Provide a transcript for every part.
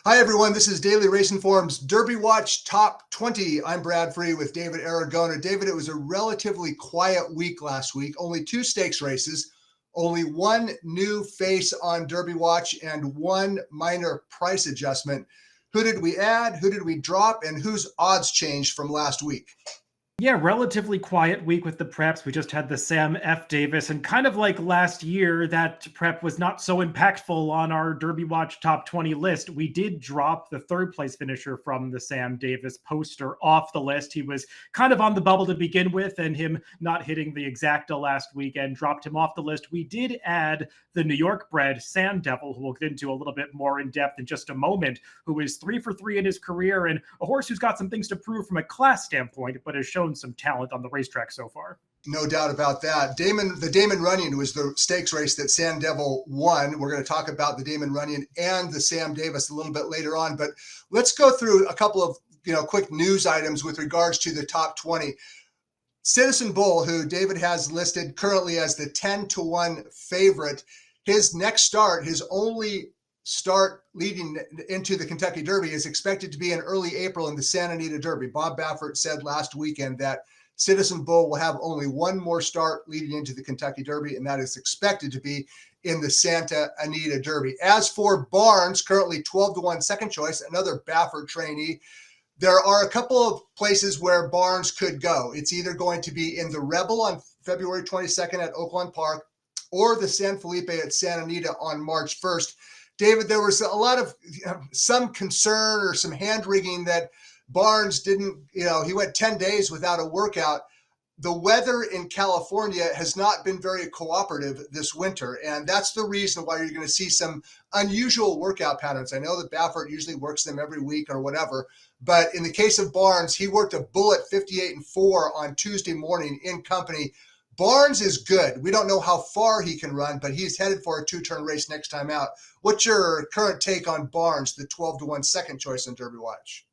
Hi, everyone. This is Daily Racing Forum's Derby Watch Top 20. I'm Brad Free with David Aragona. David, it was a relatively quiet week last week. Only 2 stakes races, only 1 new face on Derby Watch, and 1 minor price adjustment. Who did we add? Who did we drop? And whose odds changed from last week? Yeah, relatively quiet week with the preps. We just had the Sam F. Davis, and kind of like last year, that prep was not so impactful on our Derby Watch Top 20 list. We did drop the 3rd place finisher from the Sam Davis poster off the list. He was kind of on the bubble to begin with, and him not hitting the exacta last weekend dropped him off the list. We did add the New York bred Sand Devil, who we'll get into a little bit more in depth in just a moment, who is 3 for 3 in his career, and a horse who's got some things to prove from a class standpoint, but has shown some talent on the racetrack so far. No doubt about that. The Damon Runyon was the stakes race that Sam Devil won. We're going to talk about the Damon Runyon and the Sam Davis a little bit later on, but let's go through a couple of quick news items with regards to the top 20. Citizen Bull, who David has listed currently as the 10-1 favorite, his next start, his only start leading into the Kentucky Derby, is expected to be in early April in the Santa Anita Derby. Bob Baffert said last weekend that Citizen Bull will have only 1 more start leading into the Kentucky Derby, and that is expected to be in the Santa Anita Derby. As for Barnes, currently 12-1 second choice, another Baffert trainee, there are a couple of places where Barnes could go. It's either going to be in the Rebel on February 22nd at Oakland Park, or the San Felipe at Santa Anita on March 1st. David, there was a lot of some concern or some hand-wringing that Barnes didn't, he went 10 days without a workout. The weather in California has not been very cooperative this winter, and that's the reason why you're going to see some unusual workout patterns. I know that Baffert usually works them every week or whatever, but in the case of Barnes, he worked a bullet 58-4 on Tuesday morning in company. Barnes is good. We don't know how far he can run, but he's headed for a 2-turn race next time out. What's your current take on Barnes, the 12-1 second choice on Derby Watch?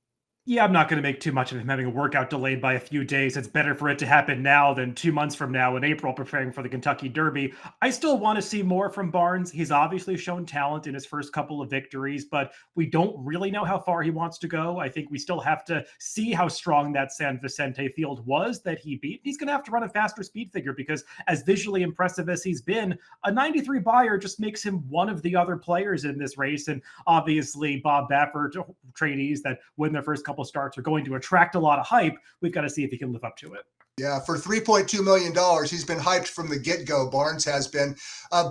Yeah, I'm not going to make too much of him having a workout delayed by a few days. It's better for it to happen now than 2 months from now in April, preparing for the Kentucky Derby. I still want to see more from Barnes. He's obviously shown talent in his first couple of victories, but we don't really know how far he wants to go. I think we still have to see how strong that San Vicente field was that he beat. He's going to have to run a faster speed figure because, as visually impressive as he's been, a 93 buyer just makes him one of the other players in this race. And obviously, Bob Baffert trainees that win their first couple starts are going to attract a lot of hype. We've got to see if he can live up to it. Yeah, for $3.2 million, he's been hyped from the get-go. Barnes has been.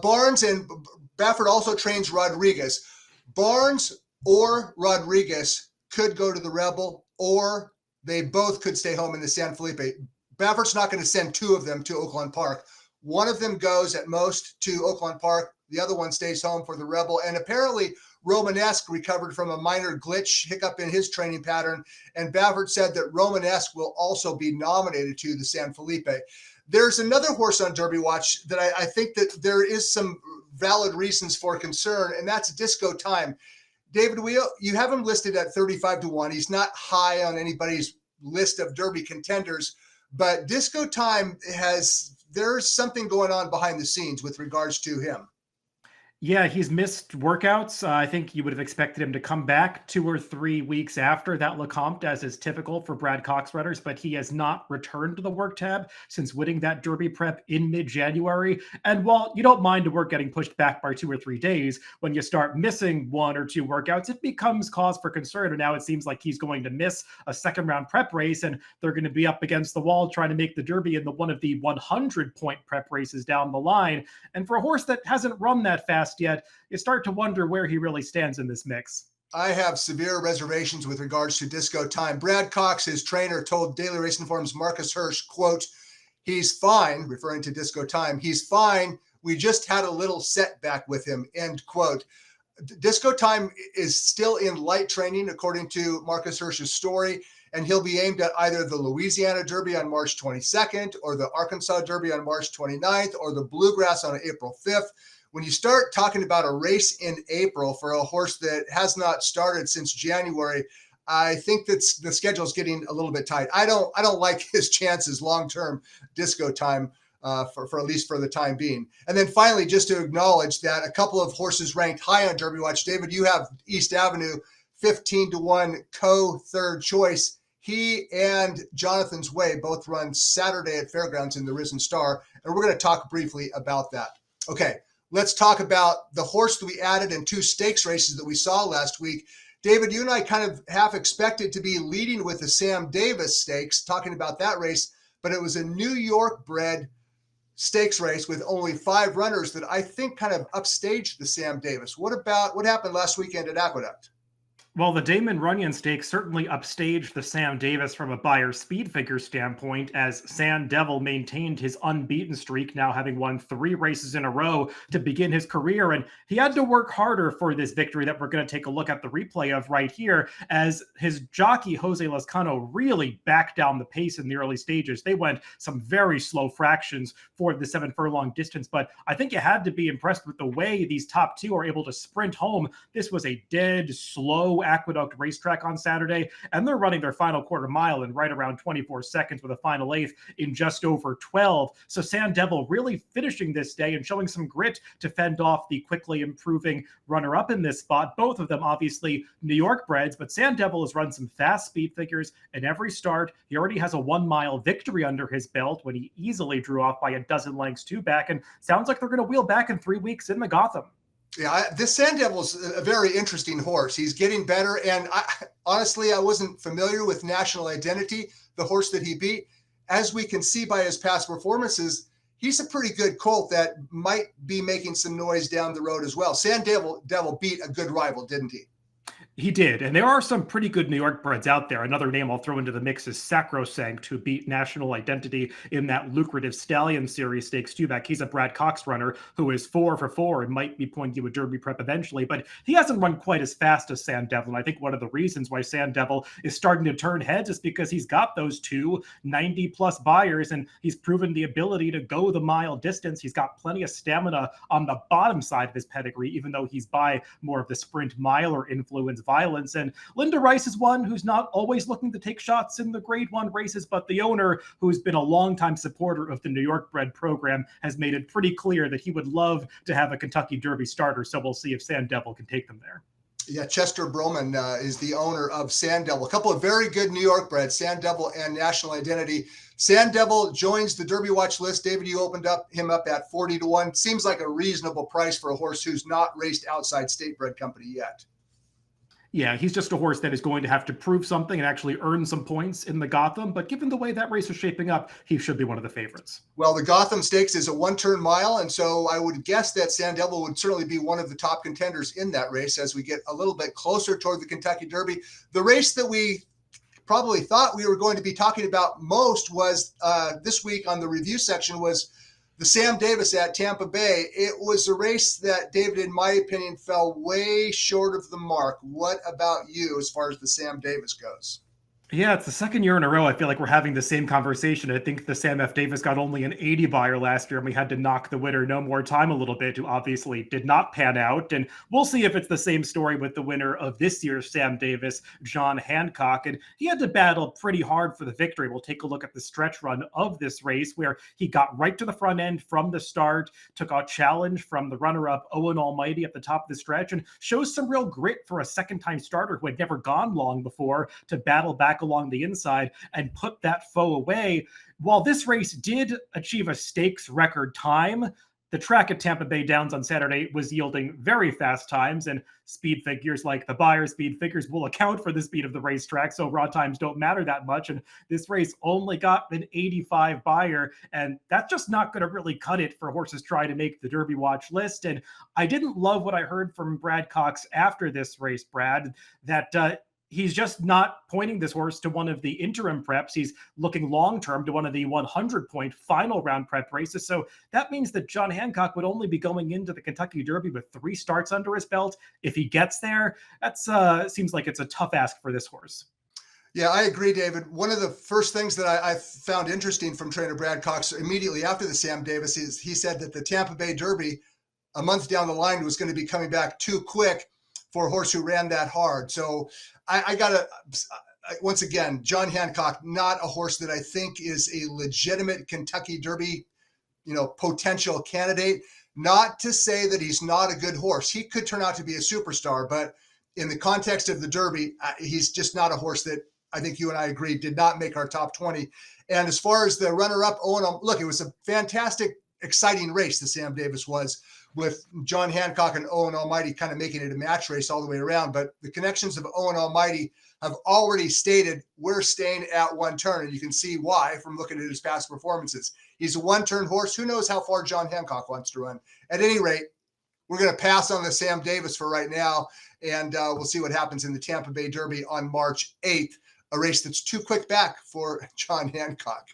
Barnes and Baffert also trains Rodriguez. Barnes or Rodriguez could go to the Rebel, or they both could stay home in the San Felipe. Baffert's not going to send 2 of them to Oakland Park. One of them goes at most to Oakland Park. The other one stays home for the Rebel. And apparently Romanesque recovered from a minor hiccup in his training pattern. And Baffert said that Romanesque will also be nominated to the San Felipe. There's another horse on Derby Watch that I think that there is some valid reasons for concern, and that's Disco Time. David, you have him listed at 35-1. He's not high on anybody's list of Derby contenders, but Disco Time there's something going on behind the scenes with regards to him. Yeah, he's missed workouts. I think you would have expected him to come back 2 or 3 weeks after that Lecomte, as is typical for Brad Cox runners, but he has not returned to the work tab since winning that Derby prep in mid-January. And while you don't mind a work getting pushed back by 2 or 3 days, when you start missing 1 or 2 workouts, it becomes cause for concern. And now it seems like he's going to miss a second-round prep race, and they're going to be up against the wall trying to make the Derby in one of the 100-point prep races down the line. And for a horse that hasn't run that fast yet, you start to wonder where he really stands in this mix. I have severe reservations with regards to Disco Time. Brad Cox, his trainer, told Daily Racing Forum's Marcus Hirsch, quote, "He's fine," referring to Disco Time. "He's fine. We just had a little setback with him," end quote. Disco Time is still in light training, according to Marcus Hirsch's story, and he'll be aimed at either the Louisiana Derby on March 22nd or the Arkansas Derby on March 29th or the Bluegrass on April 5th. When you start talking about a race in April for a horse that has not started since January, I think that the schedule is getting a little bit tight. I don't like his chances long-term, Disco Time, for at least for the time being. And then finally, just to acknowledge that a couple of horses ranked high on Derby Watch. David, you have East Avenue 15-1 third choice. He and Jonathan's Way both run Saturday at Fairgrounds in the Risen Star, and we're going to talk briefly about that. Okay, let's talk about the horse that we added in 2 stakes races that we saw last week. David, you and I kind of half expected to be leading with the Sam Davis Stakes, talking about that race, but it was a New York bred stakes race with only 5 runners that I think kind of upstaged the Sam Davis. What happened last weekend at Aqueduct? Well, the Damon Runyon Stakes certainly upstaged the Sam Davis from a Beyer speed figure standpoint, as Sam Devil maintained his unbeaten streak, now having won 3 races in a row to begin his career. And he had to work harder for this victory that we're going to take a look at the replay of right here, as his jockey, Jose Lezcano, really backed down the pace in the early stages. They went some very slow fractions for the 7 furlong distance, but I think you had to be impressed with the way these top 2 are able to sprint home. This was a dead, slow Aqueduct racetrack on Saturday, and they're running their final quarter mile in right around 24 seconds with a final eighth in just over 12. So Sam Devil really finishing this day and showing some grit to fend off the quickly improving runner-up in this spot. Both of them obviously New York breds, but Sam Devil has run some fast speed figures in every start. He already has a 1-mile victory under his belt when he easily drew off by a dozen lengths 2 back, and sounds like they're going to wheel back in 3 weeks in the Gotham. Yeah, this Sand Devil's a very interesting horse. He's getting better. And honestly, I wasn't familiar with National Identity, the horse that he beat. As we can see by his past performances, he's a pretty good colt that might be making some noise down the road as well. Sand Devil beat a good rival, didn't he? He did, and there are some pretty good New York breds out there. Another name I'll throw into the mix is Sacrosanct, who beat National Identity in that lucrative Stallion Series Stakes 2-back. He's a Brad Cox runner who is 4 for 4 and might be pointing to a Derby prep eventually, but he hasn't run quite as fast as Sam Devil. And I think one of the reasons why Sam Devil is starting to turn heads is because he's got those 2 90-plus Beyers, and he's proven the ability to go the mile distance. He's got plenty of stamina on the bottom side of his pedigree, even though he's by more of the sprint miler influence violence. And Linda Rice is one who's not always looking to take shots in the Grade 1 races, but the owner, who's been a longtime supporter of the New York bred program, has made it pretty clear that he would love to have a Kentucky Derby starter. So we'll see if Sam Devil can take them there. Yeah, Chester Broman is the owner of Sand Devil. A couple of very good New York breds, Sand Devil and National Identity. Sand Devil joins the Derby Watch list. David, you opened him up at 40-1. Seems like a reasonable price for a horse who's not raced outside state bred company yet. Yeah, he's just a horse that is going to have to prove something and actually earn some points in the Gotham. But given the way that race is shaping up, he should be one of the favorites. Well, the Gotham Stakes is a 1-turn mile, and so I would guess that Sand Devil would certainly be one of the top contenders in that race as we get a little bit closer toward the Kentucky Derby. The race that we probably thought we were going to be talking about most was this week on the review section was the Sam Davis at Tampa Bay. It was a race that, David, in my opinion, fell way short of the mark. What about you as far as the Sam Davis goes? Yeah, it's the second year in a row I feel like we're having the same conversation. I think the Sam F. Davis got only an 80 Beyer last year, and we had to knock the winner No More Time a little bit, who obviously did not pan out. And we'll see if it's the same story with the winner of this year's Sam Davis, John Hancock. And he had to battle pretty hard for the victory. We'll take a look at the stretch run of this race, where he got right to the front end from the start, took a challenge from the runner-up Owen Almighty at the top of the stretch, and shows some real grit for a second-time starter who had never gone long before to battle back along the inside and put that foe away. While this race did achieve a stakes record time, the track at Tampa Bay Downs on Saturday was yielding very fast times, and speed figures like the Beyer speed figures will account for the speed of the racetrack, so raw times don't matter that much. And this race only got an 85 Beyer, and that's just not going to really cut it for horses trying to make the Derby Watch list. And I didn't love what I heard from Brad Cox after this race, Brad, that he's just not pointing this horse to one of the interim preps. He's looking long-term to one of the 100-point final round prep races. So that means that John Hancock would only be going into the Kentucky Derby with 3 starts under his belt. If he gets there, that's seems like it's a tough ask for this horse. Yeah, I agree, David. One of the first things that I found interesting from trainer Brad Cox immediately after the Sam Davis is he said that the Tampa Bay Derby a month down the line was going to be coming back too quick for a horse who ran that hard. So I got to, once again, John Hancock, not a horse that I think is a legitimate Kentucky Derby, potential candidate. Not to say that he's not a good horse. He could turn out to be a superstar, but in the context of the Derby, he's just not a horse that I think you and I agree did not make our top 20. And as far as the runner-up, look, it was a fantastic, exciting race, the Sam Davis was, with John Hancock and Owen Almighty kind of making it a match race all the way around. But the connections of Owen Almighty have already stated we're staying at one turn. And you can see why from looking at his past performances. He's a one-turn horse. Who knows how far John Hancock wants to run? At any rate, we're going to pass on the Sam Davis for right now, and we'll see what happens in the Tampa Bay Derby on March 8th, a race that's too quick back for John Hancock.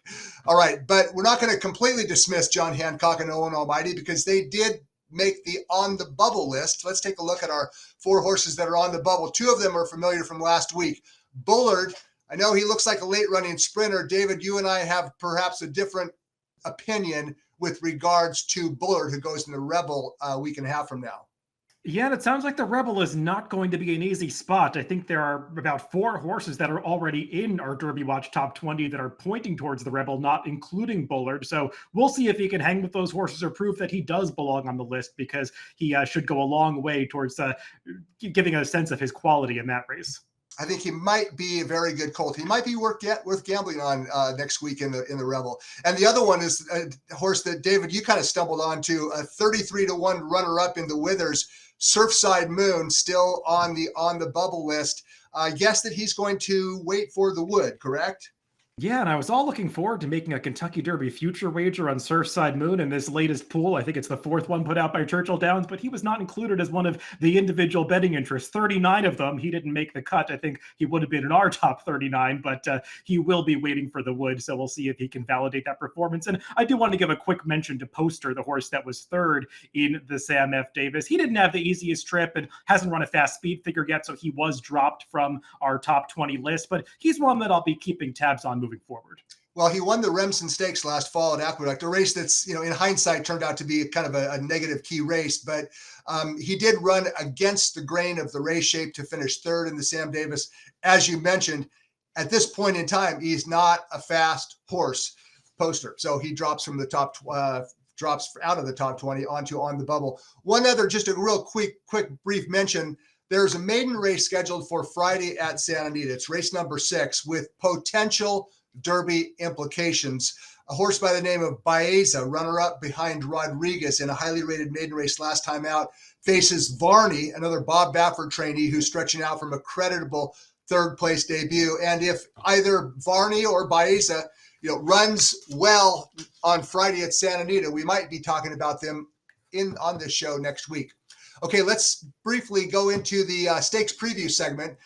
All right, but we're not going to completely dismiss John Hancock and Owen Almighty because they did make the on the bubble list. Let's take a look at our 4 horses that are on the bubble. 2 of them are familiar from last week. Bullard, I know he looks like a late running sprinter. David, you and I have perhaps a different opinion with regards to Bullard, who goes in the Rebel a week and a half from now. Yeah, and it sounds like the Rebel is not going to be an easy spot. I think there are about 4 horses that are already in our Derby Watch top 20 that are pointing towards the Rebel, not including Bullard. So we'll see if he can hang with those horses or prove that he does belong on the list, because he should go a long way towards giving a sense of his quality in that race. I think he might be a very good colt. He might be worth gambling on next week in the Rebel. And the other one is a horse that, David, you kind of stumbled onto, a 33-1 runner-up in the Withers, Surfside Moon, still on the bubble list. Guess that he's going to wait for the Wood, correct? Yeah, and I was all looking forward to making a Kentucky Derby future wager on Surfside Moon in this latest pool. I think it's the 4th one put out by Churchill Downs, but he was not included as one of the individual betting interests. 39 of them, he didn't make the cut. I think he would have been in our top 39, but he will be waiting for the Wood, so we'll see if he can validate that performance. And I do want to give a quick mention to Poster, the horse that was 3rd in the Sam F. Davis. He didn't have the easiest trip and hasn't run a fast speed figure yet, so he was dropped from our top 20 list, but he's one that I'll be keeping tabs on moving forward. Well, he won the Remsen Stakes last fall at Aqueduct, a race that's, in hindsight turned out to be kind of a negative key race, but he did run against the grain of the race shape to finish 3rd in the Sam Davis. As you mentioned, at this point in time, he's not a fast horse, Poster. So he drops from the drops out of the top 20 onto on the bubble. One other, just a real quick brief mention. There's a maiden race scheduled for Friday at Santa Anita. It's race number 6 with potential Derby implications. A horse by the name of Baeza, runner-up behind Rodriguez in a highly rated maiden race last time out, faces Varney, another Bob Baffert trainee who's stretching out from a creditable 3rd place debut. And if either Varney or Baeza, runs well on Friday at Santa Anita, we might be talking about them on this show next week. Okay, let's briefly go into the stakes preview segment.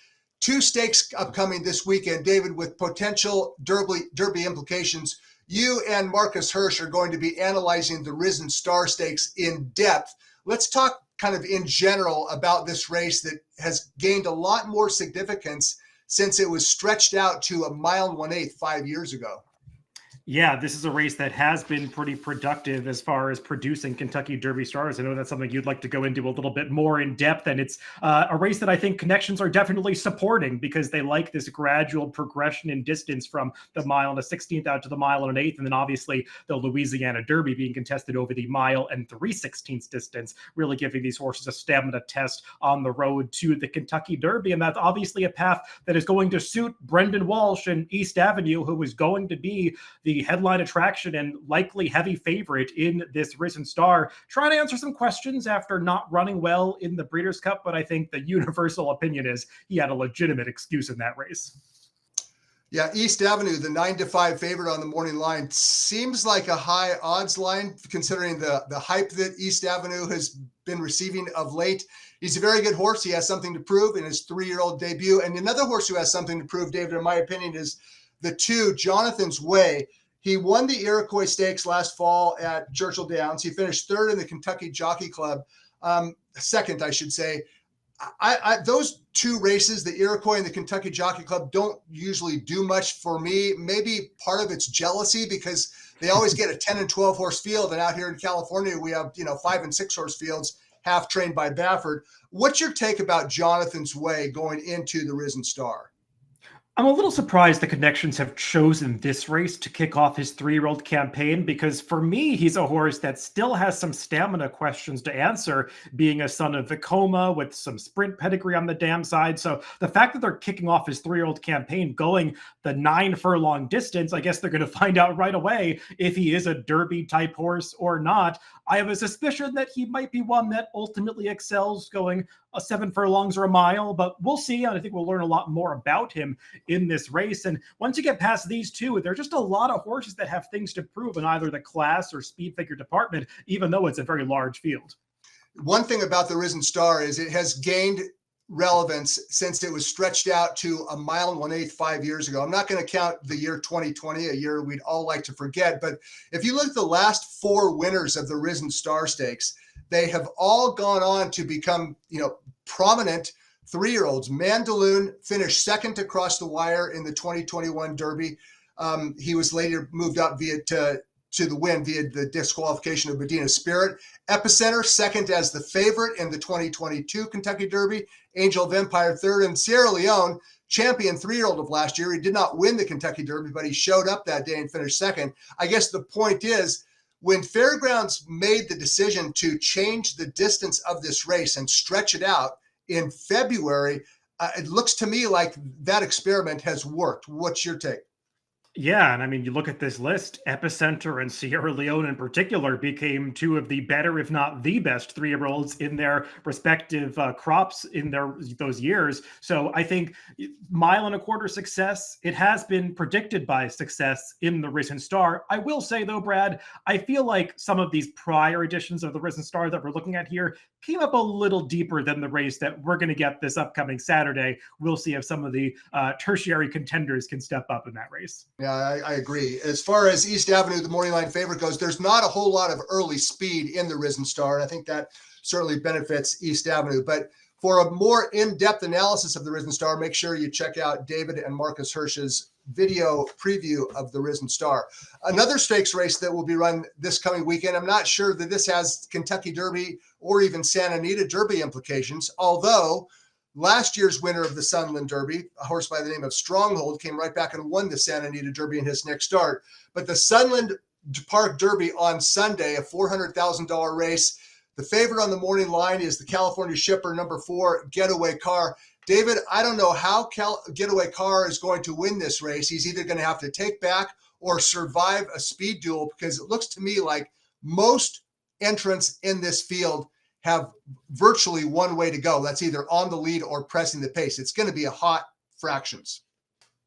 2 stakes upcoming this weekend, David, with potential Derby implications. You and Marcus Hirsch are going to be analyzing the Risen Star Stakes in depth. Let's talk kind of in general about this race that has gained a lot more significance since it was stretched out to 1 1/8 5 years ago. Yeah, this is a race that has been pretty productive as far as producing Kentucky Derby stars. I know that's something you'd like to go into a little bit more in depth, and it's a race that I think connections are definitely supporting because they like this gradual progression in distance from the 1 1/16 out to the 1 1/8, and then obviously the Louisiana Derby being contested over the 1 3/16 distance, really giving these horses a stamina test on the road to the Kentucky Derby. And that's obviously a path that is going to suit Brendan Walsh and East Avenue, who is going to be the headline attraction and likely heavy favorite in this Risen Star, trying to answer some questions after not running well in the Breeders' Cup. But I think the universal opinion is he had a legitimate excuse in that race. Yeah, East Avenue, the 9-5 favorite on the morning line, seems like a high odds line considering the hype that East Avenue has been receiving of late. He's a very good horse. He has something to prove in his 3-year-old debut. And another horse who has something to prove, David, in my opinion, is the 2, Jonathan's Way. He won the Iroquois Stakes last fall at Churchill Downs. He finished 3rd in the Kentucky Jockey Club, 2nd, I should say. Those 2 races, the Iroquois and the Kentucky Jockey Club, don't usually do much for me. Maybe part of it's jealousy because they always get a 10 and 12 horse field. And out here in California, we have, 5 and 6 horse fields, half trained by Baffert. What's your take about Jonathan's Way going into the Risen Star? I'm a little surprised the Connections have chosen this race to kick off his 3-year-old campaign because for me, he's a horse that still has some stamina questions to answer, being a son of Vekoma with some sprint pedigree on the dam side. So the fact that they're kicking off his 3-year-old campaign going the 9-furlong distance, I guess they're going to find out right away if he is a Derby type horse or not. I have a suspicion that he might be one that ultimately excels going a 7 furlongs or a mile, but we'll see. And I think we'll learn a lot more about him in this race. And once you get past these two, there are just a lot of horses that have things to prove in either the class or speed figure department, even though it's a very large field. One thing about the Risen Star is it has gained relevance since it was stretched out to a mile and 1/8 5 years ago. I'm not going to count the year 2020, a year we'd all like to forget. But if you look at the last 4 winners of the Risen Star Stakes, they have all gone on to become, prominent 3-year-olds. Mandaloon finished second to cross the wire in the 2021 Derby. He was later moved up to the win via the disqualification of Medina Spirit. Epicenter, second as the favorite in the 2022 Kentucky Derby. Angel of Empire, third. And Sierra Leone, champion 3-year-old of last year. He did not win the Kentucky Derby, but he showed up that day and finished second. I guess the point is, when Fairgrounds made the decision to change the distance of this race and stretch it out in February, it looks to me like that experiment has worked. What's your take? Yeah, and I mean, you look at this list, Epicenter and Sierra Leone in particular became 2 of the better, if not the best 3-year-olds in their respective crops in those years. So I think 1.25 mile success, it has been predicted by success in the Risen Star. I will say though, Brad, I feel like some of these prior editions of the Risen Star that we're looking at here came up a little deeper than the race that we're going to get this upcoming Saturday. We'll see if some of the tertiary contenders can step up in that race. Yeah, I agree. As far as East Avenue, the morning line favorite goes, there's not a whole lot of early speed in the Risen Star, and I think that certainly benefits East Avenue. But for a more in-depth analysis of the Risen Star, make sure you check out David and Marcus Hirsch's video preview of the Risen Star. Another stakes race that will be run this coming weekend. I'm not sure that this has Kentucky Derby or even Santa Anita Derby implications, although last year's winner of the Sunland Derby, a horse by the name of Stronghold, came right back and won the Santa Anita Derby in his next start. But the Sunland Park Derby on Sunday, a $400,000 race. The favorite on the morning line is the California Shipper, number 4, Getaway Car. David, I don't know how Getaway Car is going to win this race. He's either going to have to take back or survive a speed duel, because it looks to me like most entrants in this field have virtually one way to go. That's either on the lead or pressing the pace. It's going to be a hot fractions.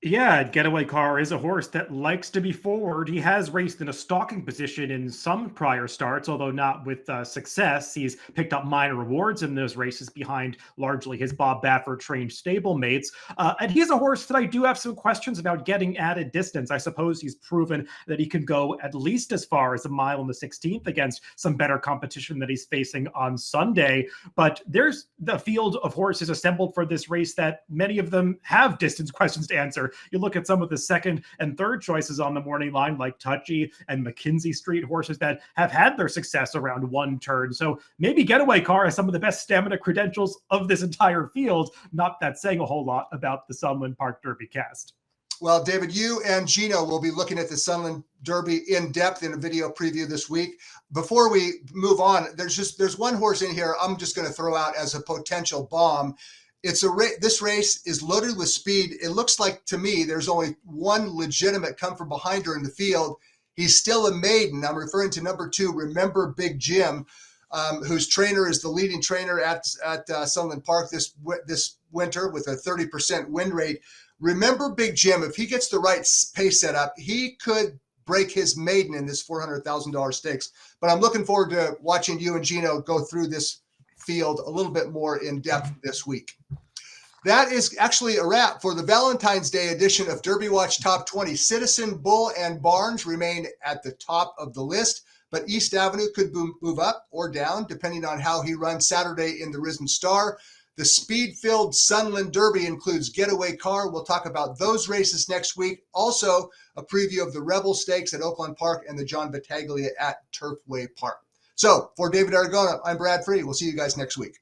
Yeah, Getaway Car is a horse that likes to be forward. He has raced in a stalking position in some prior starts, although not with success. He's picked up minor rewards in those races behind largely his Bob Baffert trained stablemates. And he's a horse that I do have some questions about getting added distance. I suppose he's proven that he can go at least as far as a mile in the 16th against some better competition that he's facing on Sunday. But there's the field of horses assembled for this race that many of them have distance questions to answer. You look at some of the second and third choices on the morning line, like Touchy and McKinsey Street, horses that have had their success around one turn. So maybe Getaway Car has some of the best stamina credentials of this entire field. Not that saying a whole lot about the Sunland Park Derby cast. Well, David, you and Gino will be looking at the Sunland Derby in depth in a video preview this week. Before we move on, there's one horse in here I'm just going to throw out as a potential bomb. This race is loaded with speed. It looks like to me there's only one legitimate come from behind her in the field. He's still a maiden. I'm referring to number 2, Remember Big Jim, whose trainer is the leading trainer at Sunland Park this winter with a 30% win rate. Remember Big Jim, if he gets the right pace set up, he could break his maiden in this $400,000 stakes. But I'm looking forward to watching you and Gino go through this field a little bit more in depth this week. That is actually a wrap for the Valentine's Day edition of Derby Watch Top 20. Citizen, Bull, and Barnes remain at the top of the list, but East Avenue could move up or down depending on how he runs Saturday in the Risen Star. The speed-filled Sunland Derby includes Getaway Car. We'll talk about those races next week. Also, a preview of the Rebel Stakes at Oakland Park and the John Battaglia at Turfway Park. So, for David Aragona, I'm Brad Free. We'll see you guys next week.